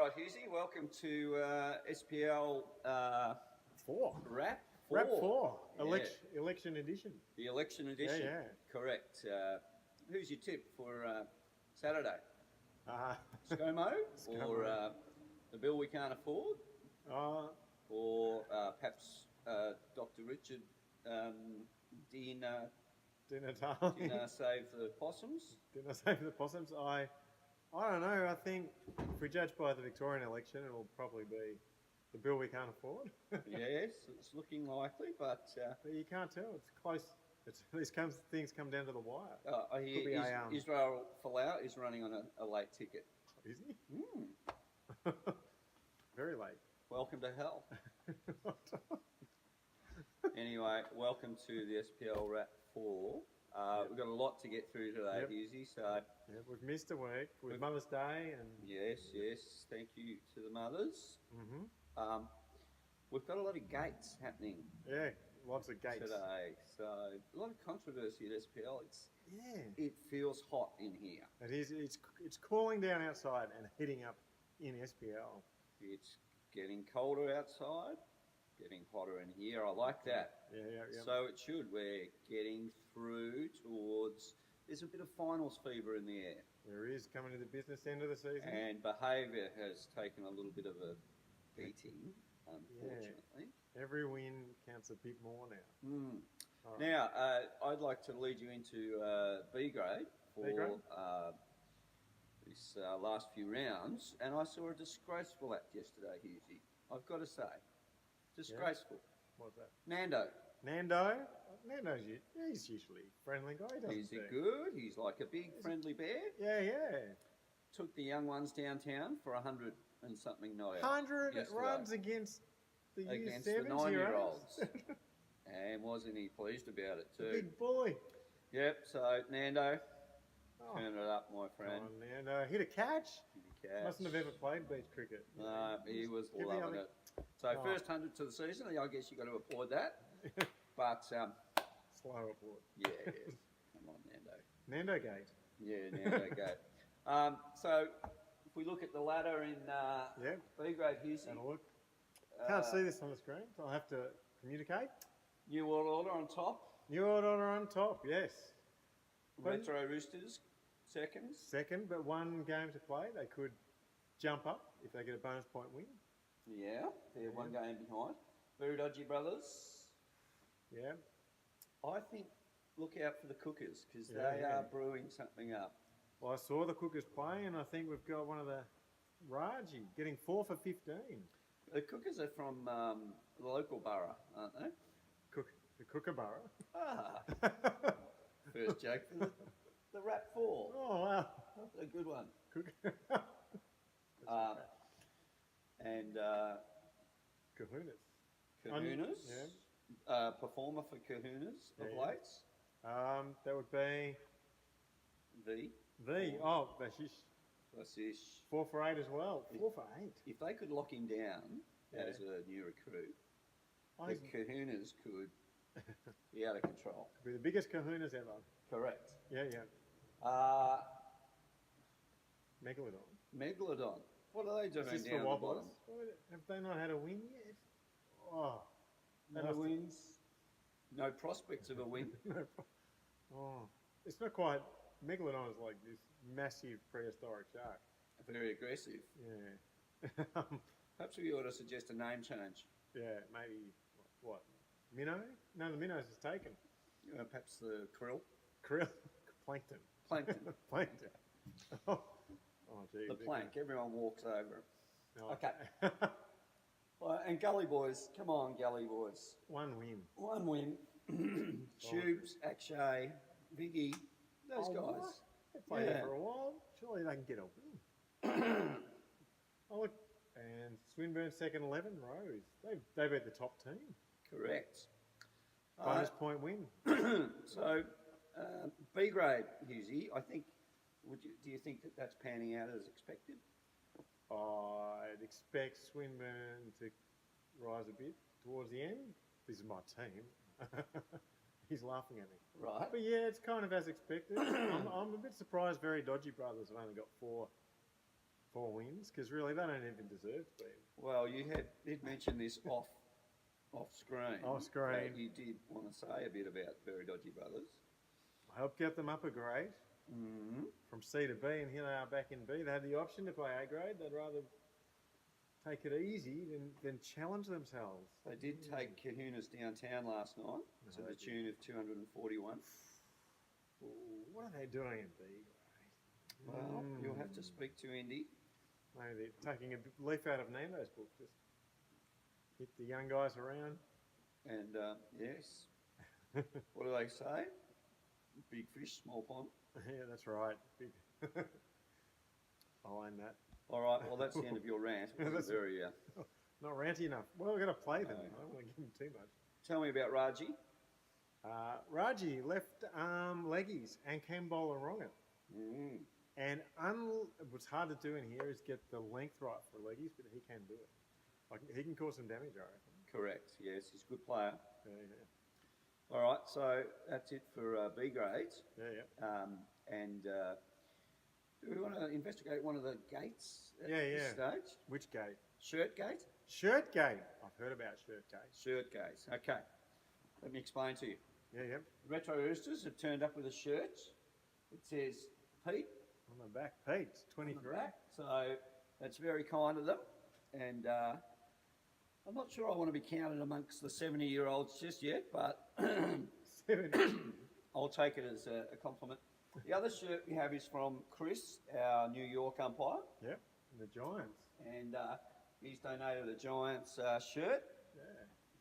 right, Hughesy, welcome to SPL Four. Wrap 4. Wrap 4. Yeah. Election edition. The election edition. Yeah. Correct. Who's your tip for Saturday? ScoMo. ScoMo or the bill we can't afford? Or perhaps Dr. Richard Dinner Save the Possums? Dinner Save the Possums. I don't know. I think if we judge by the Victorian election, it'll probably be the bill we can't afford. Yes, it's looking likely, but you can't tell. It's close. Things come down to the wire. I hear Israel Folau is running on a late ticket. Is he? Mm. Very late. Welcome to hell. Anyway, welcome to the SPL Wrap 4. We've got a lot to get through today, Hughesy. So we've missed a week with Mother's Day, and yes. Thank you to the mothers. Mm-hmm. We've got a lot of gates happening. Yeah, lots of gates today. So a lot of controversy at SPL. It feels hot in here. It is. It's cooling down outside and heating up in SPL. It's getting colder outside. Getting hotter in here. I like that. Yeah. So it should. We're getting through towards. There's a bit of finals fever in the air. There is, coming to the business end of the season. And behaviour has taken a little bit of a beating, unfortunately. Yeah. Every win counts a bit more now. Mm. Right. Now, I'd like to lead you into B grade for this last few rounds, and I saw a disgraceful act yesterday, Hughesy. I've got to say. Disgraceful. Yeah. What's that? Nando's he's usually a friendly guy. He's good. He's like a big friendly bear. Yeah. Took the young ones downtown for 100 and something not out. 100 runs against the against the 9-year-olds. And wasn't he pleased about it too? Big boy. Yep. So Nando, turn it up, my friend. Come on, Nando. Hit a catch. Mustn't have ever played beach cricket. No, he was loving it. So first 100 to the season, I guess you've got to applaud that. But slow applaud. Yes. Come on, Nando. Nando Gate. Yeah, Nando Gate. So if we look at the ladder in B grade, Hughesy. Have a look. Can't see this on the screen, so I'll have to communicate. New World Order on top. New World Order on top, yes. Retro Roosters, second. Second, but one game to play. They could jump up if they get a bonus point win. Yeah, they're one game behind. Very Dodgy Brothers. Yeah. I think look out for the Cookers because they are brewing something up. Well, I saw the Cookers play, and I think we've got one of the Raji getting 4 for 15. The Cookers are from the local borough, aren't they? The Kookaburra. First joke for the Wrap 4. Oh, wow. That's a good one. And Kahunas. Kahunas. Performer for Kahunas of late. That would be Vashish. 4 for 8 as well. 4 for 8. If they could lock him down as a new recruit, the Kahunas could be out of control. Could be the biggest Kahunas ever. Correct. Yeah. Megalodon. What are they doing down the bottom? Have they not had a win yet? Oh, no wins. No prospects of a win. It's not quite. Megalodon is like this massive prehistoric shark. Very aggressive. Yeah. Perhaps we ought to suggest a name change. Yeah, maybe. What? Minnow? No, the minnows is taken. Perhaps the krill. Plankton. Plankton. Oh, gee. The plank. Everyone walks over it. Oh. Okay. Well, and Gully Boys. Come on, Gully Boys. One win. Tubes, Akshay, Viggy. Those guys. What? They've played there for a while. Surely they can get a win. Look. And Swinburne second 11, Rose. They beat the top team. Correct. Bonus point win. So, B grade, Hughesy, I think, do you think that that's panning out as expected? I'd expect Swinburne to rise a bit towards the end. This is my team. He's laughing at me. Right. But yeah, it's kind of as expected. I'm a bit surprised Very Dodgy Brothers have only got 4 4 wins, because really they don't even deserve to be. Well, did mention this off screen. Off screen. That you did want to say a bit about Very Dodgy Brothers. I helped get them up a grade from C to B, and here they are back in B. They had the option to play A grade. They'd rather take it easy than challenge themselves. They did take Kahuna's downtown last night to the tune of 241. Ooh, what are they doing in B grade? Well, you'll have to speak to Indy. Maybe they're taking a leaf out of Nando's book. Just hit the young guys around. And yes, what do they say? Big fish, small pond. Yeah, that's right. Big. I'll own that. All right, well, that's the end of your rant. It wasn't very... Not ranty enough. Well, we're going to play them. No. I don't want to give them too much. Tell me about Raji. Raji, left arm leggies and can bowl a wronger. And what's hard to do in here is get the length right for leggies, but he can do it. Like, he can cause some damage, I reckon. Correct, yes, he's a good player. Yeah. All right, so that's it for B grades. Yeah. And do we want to investigate one of the gates at this stage? Which gate? Shirt gate? Shirt gate. I've heard about shirt gate. Shirt gates, okay. Let me explain to you. Yeah. Retro Roosters have turned up with a shirt. It says Pete. On the back, Pete, 23. On the back. So that's very kind of them. And I'm not sure I want to be counted amongst the 70-year-olds just yet, but 70. I'll take it as a compliment. The other shirt we have is from Chris, our New York umpire. Yep, the Giants. And he's donated a Giants shirt. Yeah.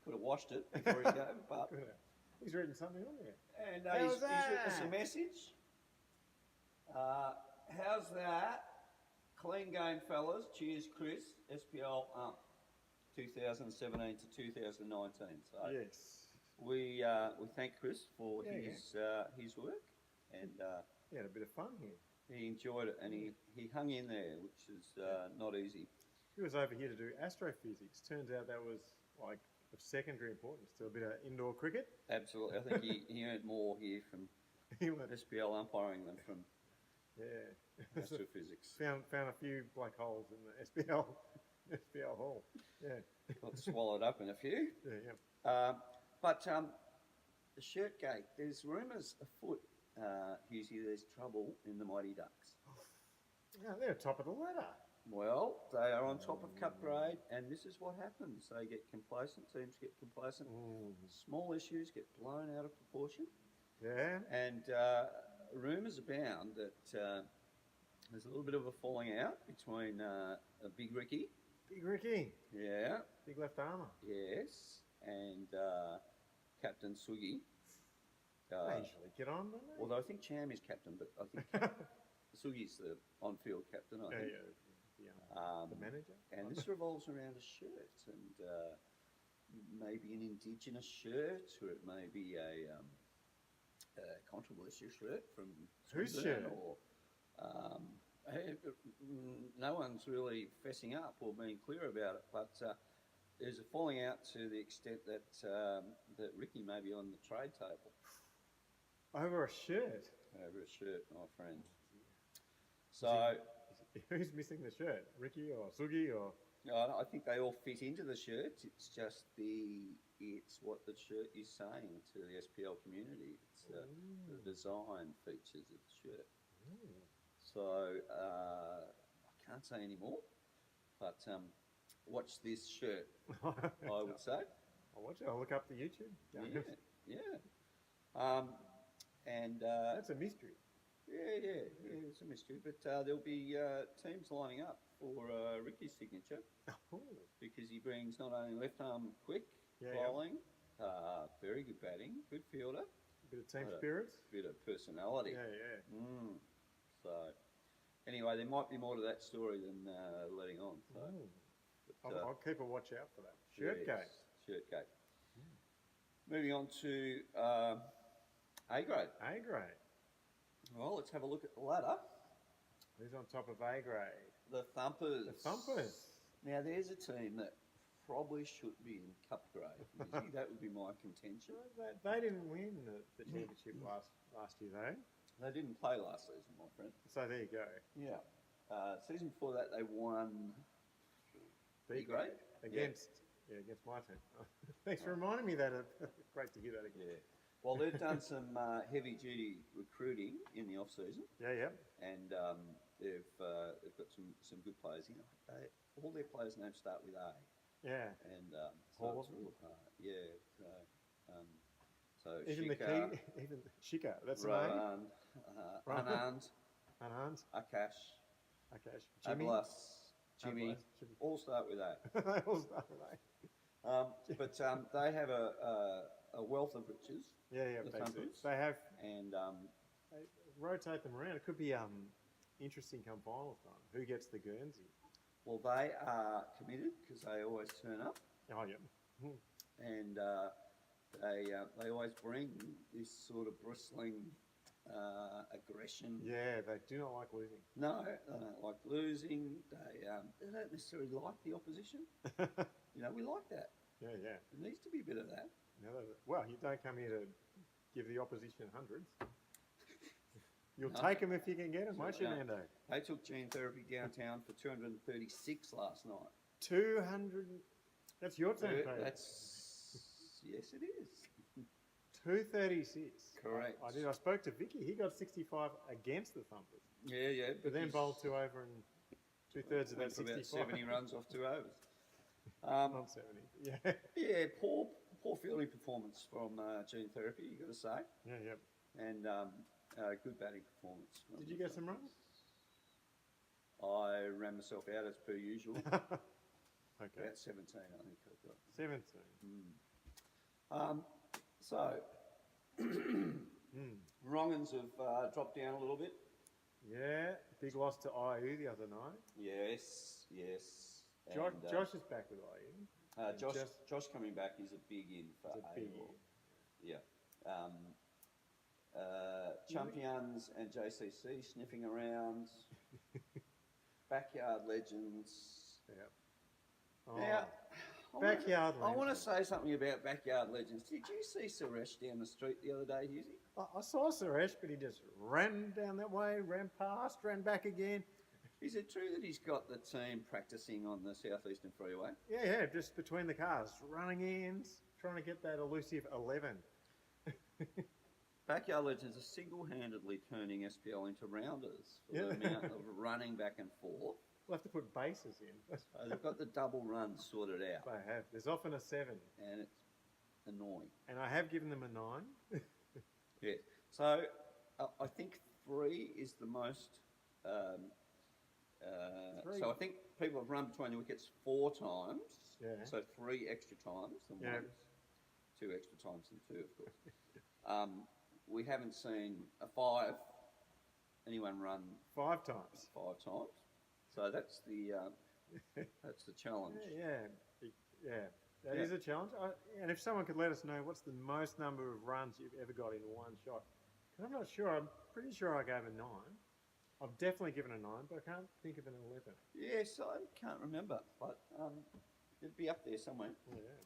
Could have washed it before he gave it, but... He's written something on there. And he's written us a message. How's that? Clean game, fellas. Cheers, Chris. SPL 2017 to 2019. So yes. We thank Chris for his work, and he had a bit of fun here. He enjoyed it, and he hung in there, which is not easy. He was over here to do astrophysics. Turns out that was like of secondary importance to a bit of indoor cricket. Absolutely, I think he earned more here from SPL umpiring than from astrophysics. Found a few black holes in the SPL hole. Yeah, got swallowed up in a few. Yeah. But the shirt gate, there's rumours afoot, Husey, there's trouble in the Mighty Ducks. Yeah, they're top of the ladder. Well, they are on top of Cup grade, and this is what happens. They get complacent, teams get complacent. Small issues get blown out of proportion. Yeah. And rumours abound that there's a little bit of a falling out between Big Ricky. Big Ricky. Yeah. Big left armour. Yes. And Captain Sugi. They usually get on, don't they? Although I think Cham is captain, but I think Sugi's the on-field captain, I think. The manager. And this revolves around a shirt, and maybe an indigenous shirt, or it may be a controversial shirt from whose Swindon, shirt? or no one's really fessing up or being clear about it, but there's a falling out to the extent that that Ricky may be on the trade table. Over a shirt? Over a shirt, my friend. So... Who's missing the shirt? Ricky or Sugi or? No, I think they all fit into the shirt. It's just it's what the shirt is saying to the SPL community. It's the design features of the shirt. So I can't say any more, but watch this shirt, I would say. I'll watch it. I'll look up the YouTube. Yeah. And that's a mystery. Yeah, it's a mystery. But there'll be teams lining up for Ricky's signature because he brings not only left arm quick bowling, very good batting, good fielder, a bit of team spirit, bit of personality. Yeah. So anyway, there might be more to that story than letting on. So, but, I'll keep a watch out for that. Shirt gate. Moving on to A grade. A grade. Well, let's have a look at the ladder. Who's on top of A grade? The Thumpers. The Thumpers. Now, there's a team that probably should be in Cup grade. That would be my contention. They didn't win the championship last year, though. They didn't play last season, my friend. So there you go. Yeah. Season before that, they won B grade against my team. Thanks for reminding me that. Great to hear that again. Yeah. Well, they've done some heavy-duty recruiting in the off-season. Yeah. And they've got some good players. You know, all their players' names start with A. Yeah. And so even Shika, the key, even Shika, that's Rohan, Anand, Akash, Jimmy, Ablas, Jimmy, all start with A. They all start with A. But they have a wealth of riches. Yeah, they have, and they rotate them around. It could be interesting come final time. Who gets the Guernsey? Well, they are committed because they always turn up. Oh yeah. And they always bring this sort of bristling aggression. Yeah, they do not like losing. No, they don't like losing. They don't necessarily like the opposition. You know, we like that. Yeah. There needs to be a bit of that. Well, you don't come here to give the opposition hundreds. You'll take them if you can get them, won't you, Nando? They took gene therapy downtown for 236 last night. 200. That's your team. Yes, it is. 236. Correct. I spoke to Vicky. He got 65 against the Thumpers. Yeah. But then bowled 2 over and 2/3 of that 65. About 70 runs off 2 overs. Not 70. Yeah. Yeah, poor fielding performance from gene therapy, you got to say. Yeah. And good batting performance. Did you get some runs? I ran myself out as per usual. Okay. About 17, I think I got. 17. So, Wrongans have dropped down a little bit. Yeah, big loss to IU the other night. Yes. Josh is back with IU. Josh coming back is a big in for AU. Yeah. Champions and JCC sniffing around. Backyard Legends. Yeah. Now, Backyard Legends. I want to say something about Backyard Legends. Did you see Suresh down the street the other day, Husey? I saw Suresh, but he just ran down that way, ran past, ran back again. Is it true that he's got the team practicing on the Southeastern Freeway? Yeah, just between the cars, running in, trying to get that elusive 11. Backyard Legends are single-handedly turning SPL into rounders for the amount of running back and forth. We'll have to put bases in. So they've got the double runs sorted out. They have. There's often a 7. And it's annoying. And I have given them a 9. Yeah. So I think 3 is the most... so I think people have run between the wickets 4 times. Yeah. So 3 extra times than one. 2 extra times than 2, of course. We haven't seen a 5 anyone run 5 times. 5 times. So that's the challenge. Yeah. That is a challenge. And if someone could let us know what's the most number of runs you've ever got in one shot, because I'm not sure. I'm pretty sure I gave a 9. I've definitely given a 9, but I can't think of an 11. Yes, I can't remember, but it'd be up there somewhere. Yeah.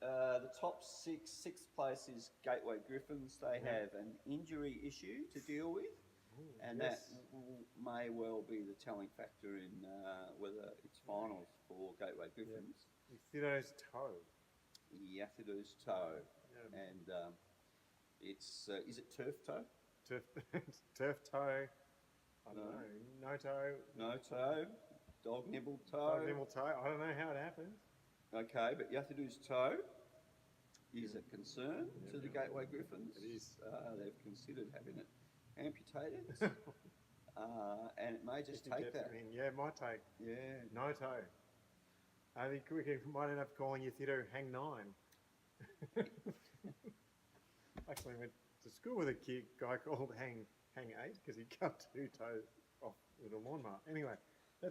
The top 6th place is Gateway Griffins. They have an injury issue to deal with, and that may well be the telling factor in whether it's finals for Gateway Griffins. Yathido's toe. Yathido's toe. Yeah. And it's, is it turf toe? Turf toe. I don't know. No toe. No toe. Dog nibbled toe. Dog nibbled toe. I don't know how it happens. Okay, but Yathido's toe is a concern to the Gateway Griffins. It is. They've considered having it amputated, and it may just take that. Yeah, it might take. Yeah. No toe. I think we might end up calling Yathido Hang 9. Actually, went to school with a guy called Hang 8 because he cut 2 toes off with a lawnmower. Anyway.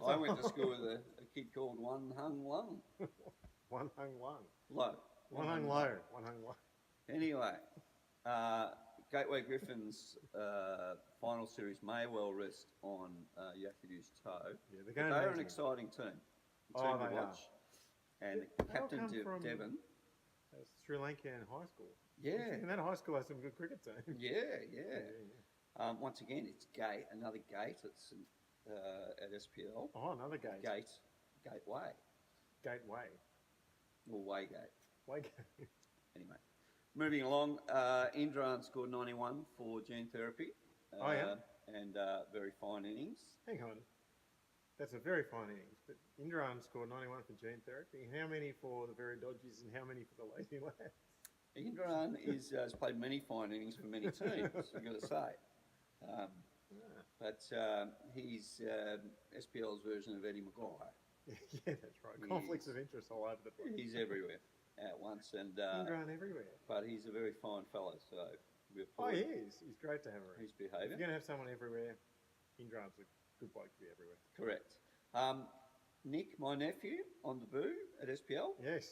I went to school with a kid called One Hung Lung. One hung lung. Low. One hung low. One hung low. Anyway, Gateway Griffins final series may well rest on Yathido's toe. Yeah, they're an exciting team. They to are. watch. And Captain Devon. Sri Lankan high school. Yeah. And that high school has some good cricket teams. Yeah. Once again, it's gate, another gate. It's at SPL. Oh, another gate. Gateway. Gateway. Or Waygate. Waygate. Anyway, moving along, Indran scored 91 for gene therapy. Oh, yeah? And very fine innings. Hang on. That's a very fine innings. But Indran scored 91 for gene therapy. How many for the very dodgies and how many for the lazy lads? Indran has played many fine innings for many teams, I've got to say. But he's SPL's version of Eddie Maguire. Yeah, that's right. Conflicts of interest all over the place. He's everywhere at once. Indran everywhere. But he's a very fine fellow, so we applaud. Oh, he is. He's great to have around. He's behaving. If you're going to have someone everywhere, Indran's a good bloke to be everywhere. Correct. Nick, my nephew, on debut at SPL. Yes.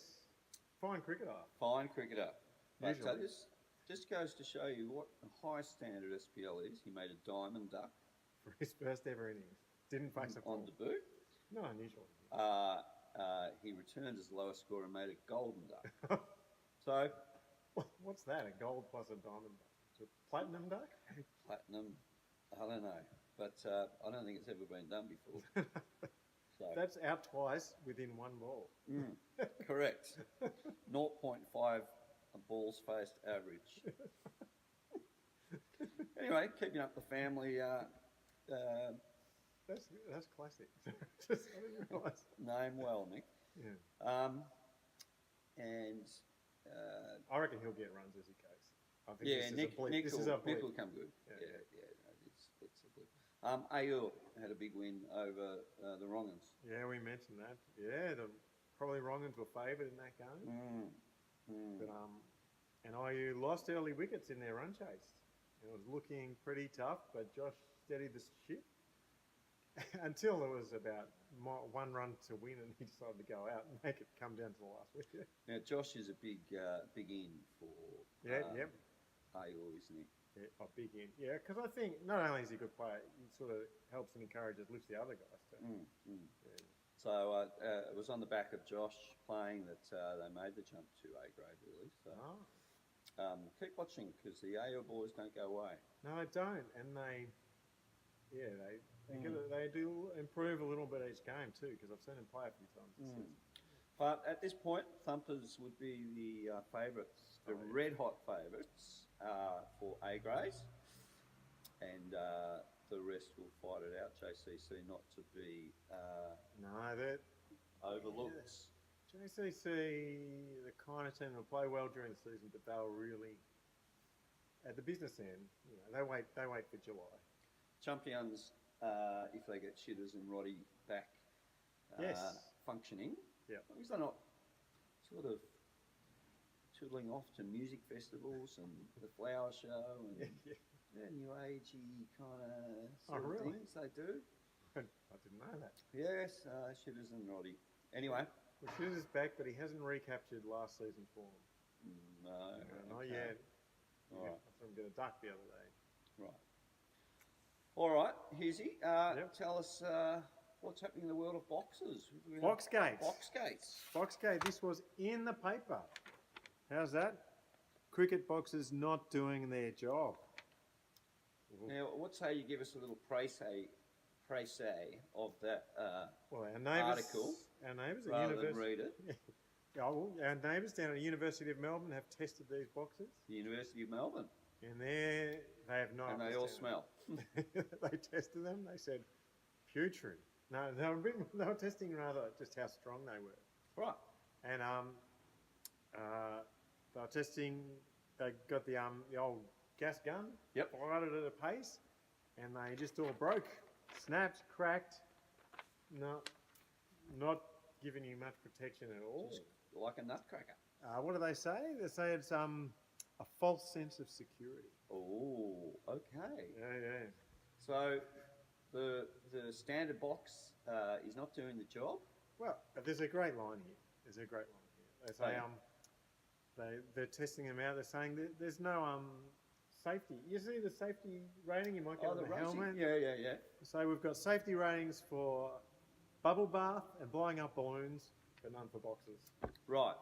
Fine cricketer. Fine cricketer. But Usually. just goes to show you what a high standard SPL is. He made a diamond duck. For his first ever innings. Didn't face a on debut. Not unusual. He returned as the lowest scorer and made a golden duck. So, what's that? A gold plus a diamond duck? Is it a platinum duck? Platinum, I don't know, but I don't think it's ever been done before. So that's out twice within one ball. Correct. 0.5 balls faced average. Anyway, keeping up the family. That's classic. I didn't realise. Name well, Nick. Yeah. And I reckon he'll get runs as he goes. I think Nick will come good. Yeah. No, it's a blip. AU had a big win over the Wrongans. Yeah, we mentioned that. Yeah, probably Wrongans were favoured in that game. But and IU lost early wickets in their run chase. It was looking pretty tough, but Josh steadied the ship until there was about one run to win, and he decided to go out and make it come down to the last wicket. Now Josh is a big in for AU, isn't he? Yeah, a big in. Yeah, because I think not only is he a good player, he sort of helps and encourages, lifts the other guys too. Yeah. So it was on the back of Josh playing that they made the jump to A grade, really. So keep watching because the AO boys don't go away. No, they don't, and they do improve a little bit each game too. Because I've seen them play a few times this season. But at this point, Thumpers would be the favourites, the red hot favourites for A grade, and the rest will fight it out. JCC not to be overlooked. JCC, the kind of team that will play well during the season, but they'll really, at the business end, they wait for July. Champions, if they get Shitters and Roddy back functioning, because they're not sort of tootling off to music festivals and the flower show and new agey kind of things they do. I didn't know that. Yes, Shitters and Roddy. Anyway. Well, Shitters is back, but he hasn't recaptured last season's form. No. Not yet. All right. I saw him get a duck the other day. Right. All right, Husey, tell us what's happening in the world of boxers. Boxgate. Boxgate. This was in the paper. How's that? Cricket boxers not doing their job. Now, what say you give us a little praise of that article? Our neighbours rather than read it. Our neighbours down at the University of Melbourne have tested these boxes. The University of Melbourne. And they have not. And they all smell. They tested them. They said putrid. No, they were testing rather just how strong they were. Right. And they were testing. They got the old gas gun. Yep. Fired it at a pace, and they just all broke, snapped, cracked. Not giving you much protection at all. Just like a nutcracker. What do they say? They say it's a false sense of security. Oh, okay. Yeah. So the standard box is not doing the job? Well, there's a great line here. They say they're testing them out. They're saying that there's no safety. You see the safety rating you might get on the helmet? Yeah. So we've got safety ratings for bubble bath and blowing up balloons, but none for boxers. Right.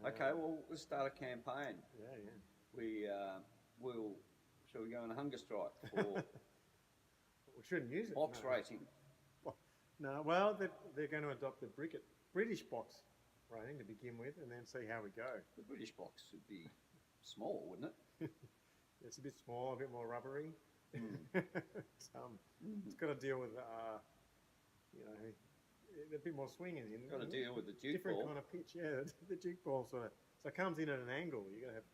Okay, well, let's start a campaign. Yeah. We will shall we go on a hunger strike for We shouldn't use it. box no. rating? No, well, they're going to adopt the British box rating to begin with, and then see how we go. The British box would be small, wouldn't it? It's a bit small, a bit more rubbery. Mm. It's got to deal with, you know, a bit more swinging. Got to deal with the Duke different ball. kind of pitch. Yeah, the Duke ball sort of so it comes in at an angle. You got to have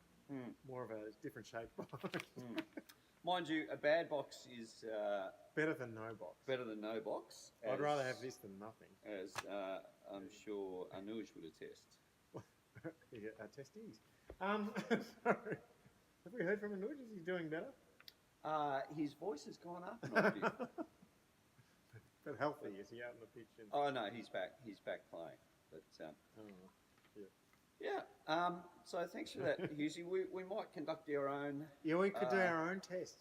more of a different shape box. Mind you, a bad box is Better than no box. better than no box. I'd rather have this than nothing. As I'm sure Anuj would attest. Yeah, testes. Sorry. Have we heard from Anuj? Is he doing better? His voice has gone up an octave. But healthy, is he out on the pitch? And... Oh no, he's back. He's back playing. But yeah. so thanks for that, Husey. We might conduct our own. Yeah, we could do our own tests.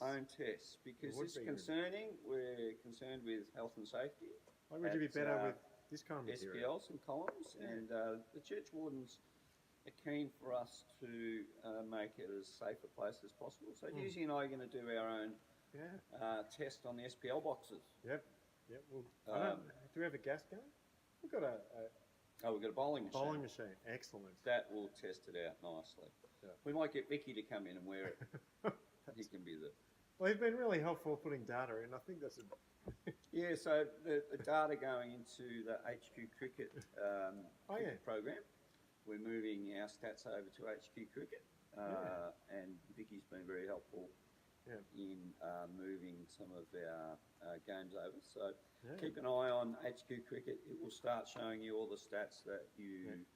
Because would it's be concerning. We're concerned with health and safety. Why would you be better with this kind of material? SPLs and columns, and the church wardens are keen for us to make it as safe a place as possible. So Husey and I are going to do our own test on the SPL boxes. Yep. Well, do we have a gas gun? We've got we've got a bowling machine. bowling machine. Excellent. That will test it out nicely. Yeah. We might get Vicky to come in and wear it. He can be the... Well, he's been really helpful putting data in. I think that's Yeah, so the data going into the HQ Cricket program. We're moving our stats over to HQ Cricket. And Vicky's been very helpful in moving some of our games over. So keep an eye on HQ Cricket. It will start showing you all the stats that you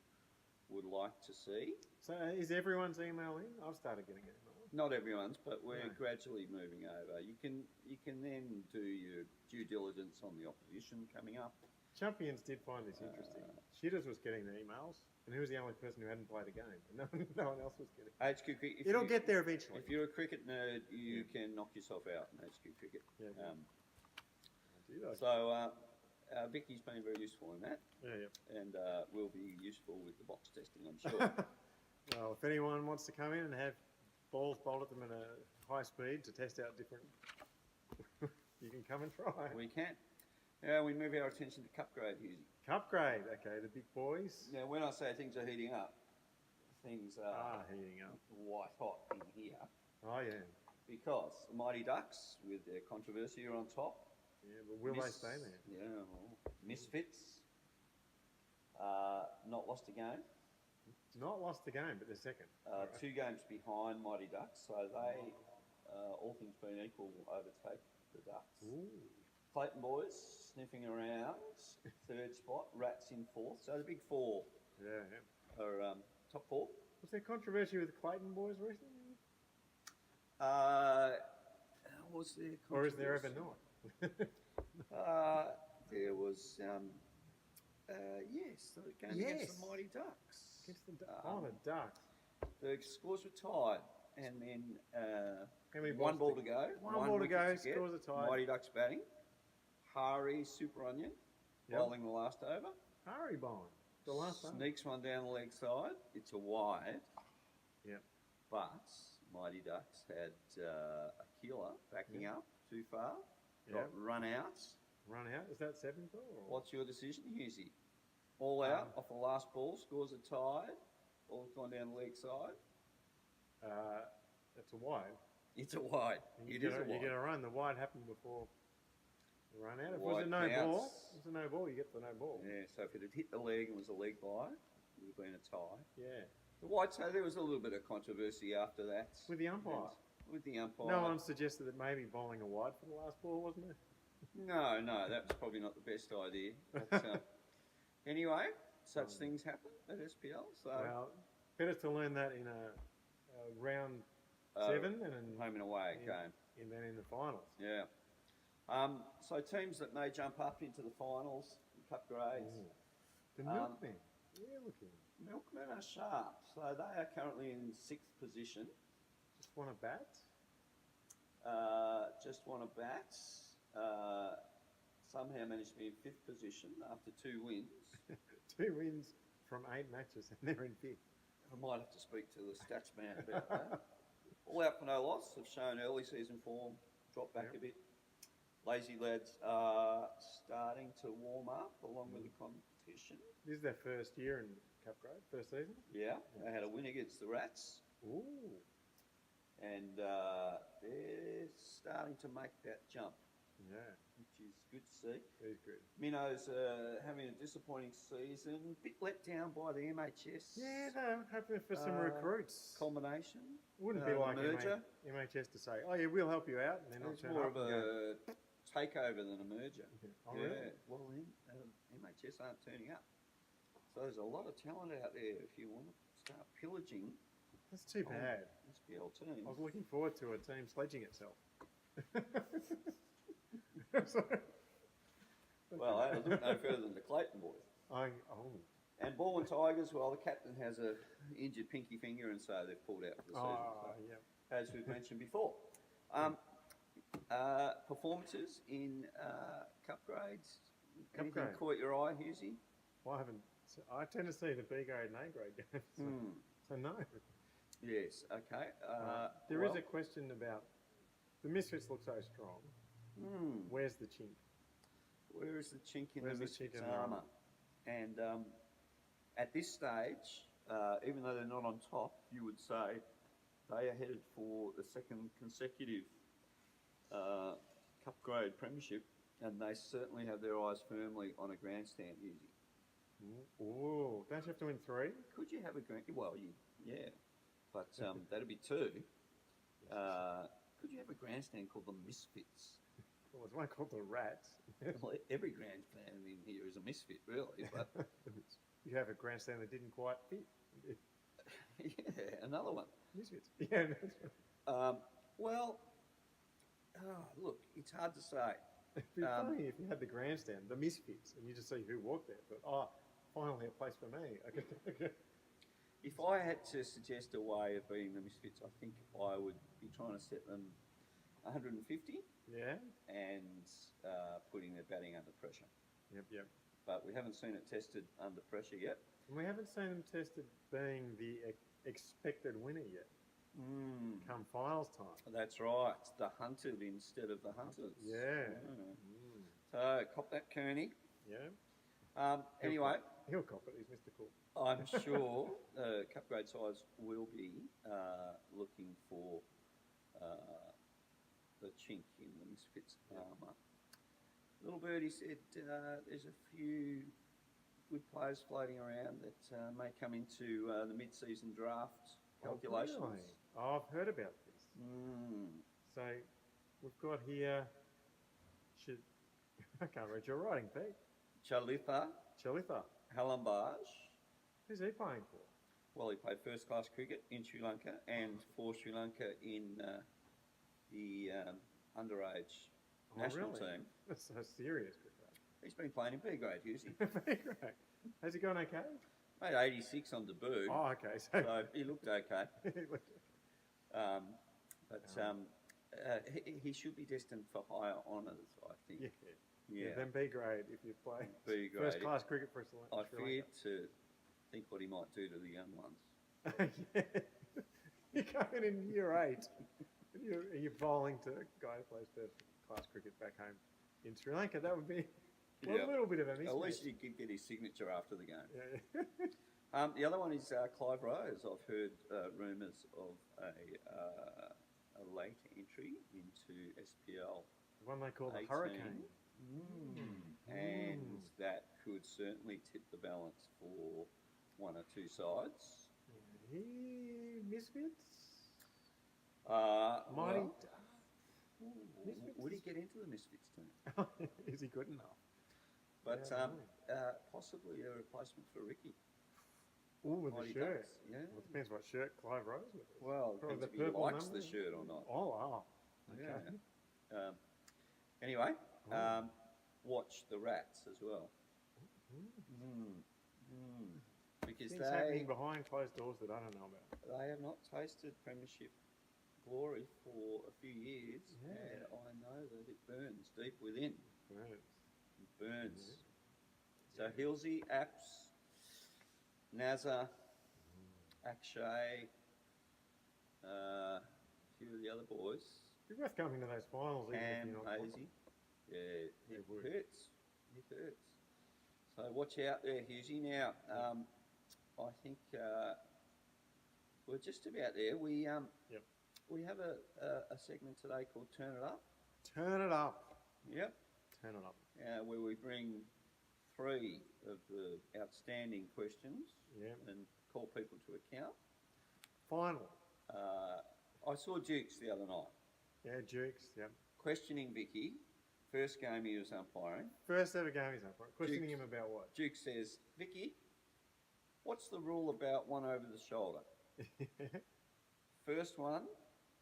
would like to see. So is everyone's email in? I've started getting it. Not everyone's, but we're gradually moving over. You can then do your due diligence on the opposition coming up. Champions did find this interesting. Shitters was getting the emails, and he was the only person who hadn't played a game. No one else was getting it. HQ Cricket. It'll get there eventually. If you're a cricket nerd, you can knock yourself out in HQ Cricket. So Vicky's been very useful in that. And will be useful with the box testing, I'm sure. Well, if anyone wants to come in and have balls bowled at them at a high speed to test out different, you can come and try. We can. Now we move our attention to cup grade, Husey. Cup grade, okay, the big boys. Now when I say things are heating up, things are heating up. White hot in here. Oh yeah. Because the Mighty Ducks, with their controversy, are on top. Yeah, but will they stay there? Yeah, well, Misfits, not lost a game. Not lost the game, but they're second. 2 games behind Mighty Ducks, so they, all things being equal, will overtake the Ducks. Ooh. Clayton boys sniffing around, 3rd spot. Rats in 4th. So the big 4 are top 4. Was there controversy with the Clayton boys recently? Was there controversy? Or is there ever not? There was, yes, the game against the Mighty Ducks. Against the Ducks. The scores were tied, and then How many one ball balls to go. One ball to go, wicket get. scores are tied. Mighty Ducks batting. Hari Super Onion bowling the last over. Hari bowling. The last over. Sneaks one down the leg side. It's a wide. Yep. But Mighty Ducks had a killer backing up too far. Got run out. Run out? Is that 7 ball? Or? What's your decision, Husey? All out off the last ball. Scores are tied. Ball's gone down the leg side. It's a wide. It's a wide. You get a run. The wide happened before the run out. If it was a no ball, you get the no ball. Yeah, so if it had hit the leg and was a leg by, it would have been a tie. Yeah. The wide, so there was a little bit of controversy after that. With the umpire. With the umpire. No one suggested that maybe bowling a wide for the last ball, wasn't it? No, that was probably not the best idea. But, anyway, such things happen at SPL. So well, better to learn that in a round 7 and home and away game, and then in the finals. Yeah. So teams that may jump up into the finals, cup grades. The Milkmen. Yeah, looking. Milkmen are sharp. So they are currently in 6th position. Just want a bat. Just want a bat. Somehow managed to be in 5th position after 2 wins. 2 wins from 8 matches, and they're in 5th. I might have to speak to the stats man about that. All out for no loss have shown early season form, dropped back a bit. Lazy lads are starting to warm up along with the competition. This is their first year in Cup grade, first season? Yeah, they had a win against the Rats. Ooh. And they're starting to make that jump. Yeah. Which is good to see. It is good. Minnows having a disappointing season. Bit let down by the MHS. Yeah, they're hoping for some recruits. Combination. Wouldn't be like merger. MHS to say, oh yeah, we'll help you out, and then It's more of a takeover than a merger. Oh, really? Well, then MHS aren't turning up. So there's a lot of talent out there if you want to start pillaging. That's too bad. SPL teams. I was looking forward to a team sledging itself. Well, I look no further than the Clayton boys. And Baldwin Tigers, well, the captain has a injured pinky finger, and so they've pulled out for the season. As we've mentioned before. Performances in Cup grades. Anything caught your eye, Hughesy? Well, I tend to see the B grade and A grade games. So no. Yes, okay. There is a question about the Misfits look so strong. Where's the chink? Where is the chink in the Misfits' armour? And at this stage, even though they're not on top, you would say they are headed for the second consecutive Cup grade premiership, and they certainly have their eyes firmly on a grandstand, Hughesy. Oh, don't you have to win 3? Could you have a grand? Well, yeah, but that'd be 2. Could you have a grandstand called the Misfits? Well, there's one called the Rats. Well, every grandstand in here is a misfit, really. But you have a grandstand that didn't quite fit. Yeah, another one. Misfits. Yeah. Well, look, it's hard to say. It'd be funny if you had the grandstand, the Misfits, and you just see who walked there. But finally a place for me. Okay. If I had to suggest a way of beating the Misfits, I think I would be trying to set them 150. Yeah. And putting their batting under pressure. Yep. But we haven't seen it tested under pressure yet. And we haven't seen them tested being the expected winner yet. Come finals time. That's right. The hunted instead of the hunters. Yeah. So, cop that, Kearney. Yeah. Anyway. He'll cop it. He's Mr. Cool. I'm sure Cup grade sides will be looking for the chink in the Misfits' armour. Little Birdie said there's a few good players floating around that may come into the mid-season draft calculations. Oh, really? Oh, I've heard about this. So we've got here. I can't read your writing, Pete. Chalitha Halambaj. Who's he playing for? Well, he played first-class cricket in Sri Lanka and for Sri Lanka in the underage national team. That's so serious cricket. He's been playing in B grade, Hughesy. B grade. Has he gone okay? Made 86 on debut. Oh, okay. So he looked okay. He should be destined for higher honours, I think. Yeah. Then B grade if you play B grade. First class cricket for Sri Lanka. I fear to think what he might do to the young ones. You're going in year 8. You're bowling to a guy who plays first class cricket back home in Sri Lanka. That would be a little bit of a mismatch. At least you could get his signature after the game. Yeah. The other one is Clive Rose. I've heard rumours of a late entry into SPL. The one they call the Hurricane. And that could certainly tip the balance for one or two sides. Misfits? Would he get into the Misfits team? Is he good enough? But possibly a replacement for Ricky. Oh, with the shirt. Ducks, yeah. Well, it depends what shirt Clive Rose with. Well, depends if he likes the shirt or not. Oh, wow. Okay. Yeah. Anyway, watch the Rats as well. Because things happening behind closed doors that I don't know about. They have not tasted premiership glory for a few years, and I know that it burns deep within. It burns. So Hilsey, Apps, Nazar, Akshay, few of the other boys. It'd be worth coming to those finals. Even if Cam, you're not Hazy. Yeah, It it would. hurts. It hurts. So watch out there, Hughesy. Now, I think we're just about there. We have a segment today called Turn It Up. Turn it up. Yep. Turn it up. Where we bring 3 of the outstanding questions and call people to account. Final. I saw Dukes the other night. Yeah, Jukes. Yep. Questioning Vicky. First game he was umpiring. First ever game he's up. Questioning Jukes. him about what? Duke says, Vicky, what's the rule about one over the shoulder? First one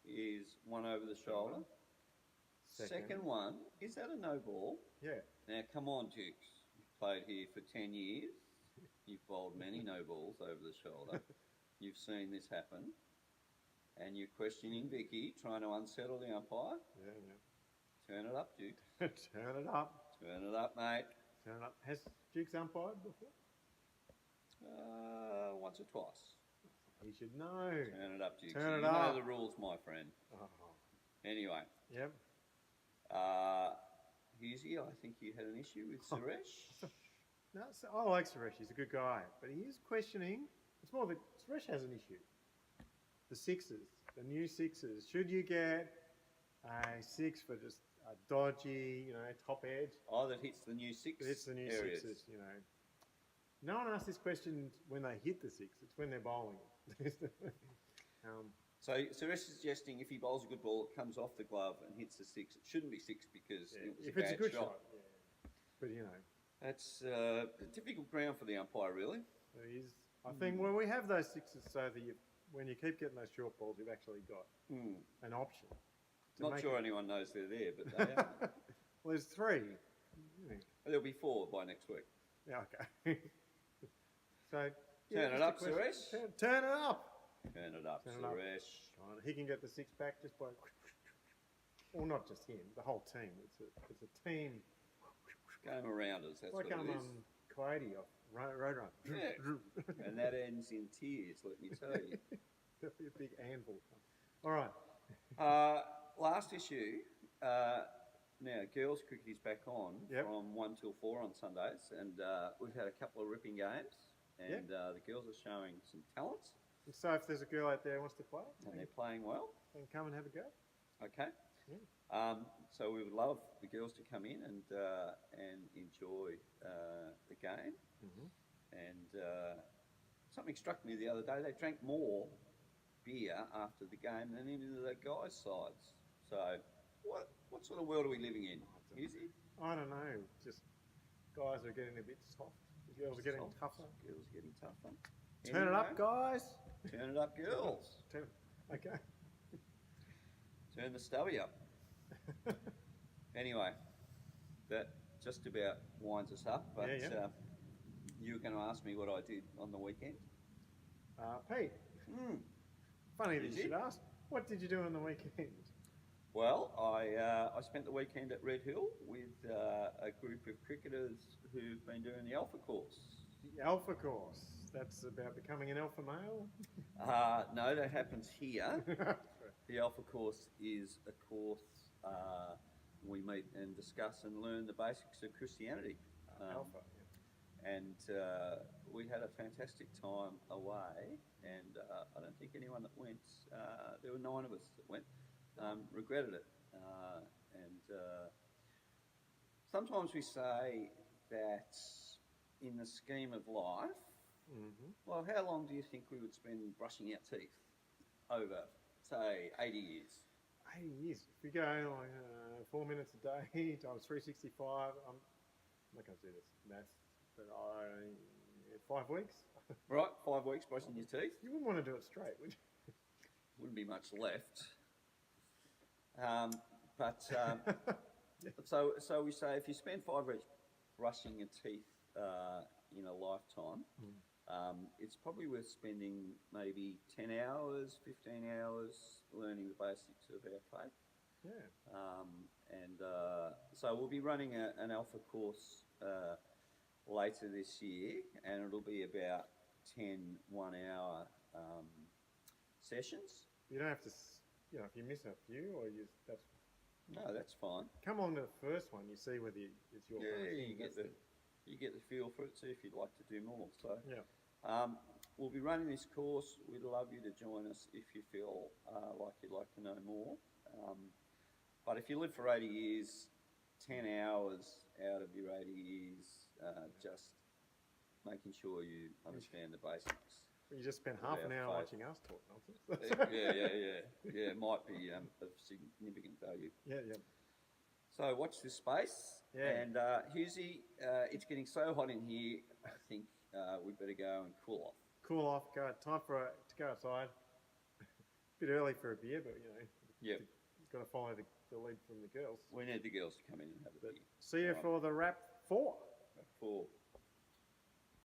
is one over the shoulder. Second one, is that a no ball? Yeah. Now, come on, Dukes. You've played here for 10 years. You've bowled many no balls over the shoulder. You've seen this happen. And you're questioning Vicky, trying to unsettle the umpire. Yeah. Turn it up, Dukes. Turn it up. Turn it up, mate. Turn it up. Has Dukes umpired before? Once or twice. He should know. Turn it up, Dukes. Turn it you up. know the rules, my friend. Oh. Anyway. Yep. Hughesy, I think you had an issue with Suresh. No, I like Suresh. He's a good guy, but he is questioning. It's more that Suresh has an issue. The sixes, the new sixes. Should you get a 6 for just a dodgy, top edge? Oh, that hits the new 6 It's the new areas. sixes, No one asks this question when they hit the 6. It's when they're bowling. So Suresh is suggesting if he bowls a good ball, it comes off the glove and hits the 6. It shouldn't be 6 because it was if a it's bad a good shot. Yeah. But That's a difficult ground for the umpire, really. it is. I think when we have those 6s, so that when you keep getting those short balls, you've actually got an option. Not sure anyone knows they're there, but they are. Well, there's 3. There'll be 4 by next week. Yeah, okay. So Turn it up, Suresh. Turn it up. Turn it up, Turn it up. Suresh. He can get the 6 back just by, or not just him, the whole team. It's a team. Game around us, that's Like what it is. Coyote off Road Run. Yeah. And that ends in tears, let me tell you. There'll be a big anvil. All right. Last issue. Now, girls' cricket is back on from 1 till 4 on Sundays, and we've had a couple of ripping games, and the girls are showing some talents. So if there's a girl out there who wants to play, and they're playing well, then come and have a go. Okay. Yeah. So we would love the girls to come in and enjoy the game. Mm-hmm. And something struck me the other day. They drank more beer after the game than any of the guys' sides. So what sort of world are we living in? Is it? I don't know. Just guys are getting a bit soft. The girls are getting tougher. Girls are getting tougher. Turn it up, guys. Turn it up, girls. Okay. Turn the stubby up. Anyway, that just about winds us up. But you were going to ask me what I did on the weekend. Pete. Funny that you should ask. What did you do on the weekend? Well, I spent the weekend at Red Hill with a group of cricketers who've been doing the Alpha course. The Alpha course. That's about becoming an alpha male? No, that happens here. The Alpha course is a course we meet and discuss and learn the basics of Christianity. Alpha. And we had a fantastic time away, and I don't think anyone that went, there were 9 of us that went, regretted it. And sometimes we say that in the scheme of life, well, how long do you think we would spend brushing our teeth over, say, 80 years? 80 years. If we go like 4 minutes a day times 365, I'm not going to do this maths, but 5 weeks. Right, 5 weeks brushing your teeth. You wouldn't want to do it straight, would you? Wouldn't be much left. So we say if you spend 5 weeks brushing your teeth in a lifetime, it's probably worth spending maybe 10 hours, 15 hours learning the basics of our faith. Yeah. So we'll be running an Alpha course later this year, and it'll be about 10 one-hour sessions. You don't have to you know, if you miss a few or that's No, that's fine. come along to the first one. You see whether it's your kind of thing. You get the feel for it. See if you'd like to do more. So yeah. we'll be running this course. We'd love you to join us if you feel like you'd like to know more. But if you live for 80 years, 10 hours out of your 80 years, just making sure you understand the basics. You just spent half an hour watching us talk nonsense. Yeah. It might be of significant value. Yeah. So watch this space. Yeah. And Husey, it's getting so hot in here. I think we better go and cool off. Cool off. Time to go outside. Bit early for a beer, but you know. Yeah. Got to follow the lead from the girls. We need the girls to come in and have a beer. See you for the wrap 4. Wrap 4.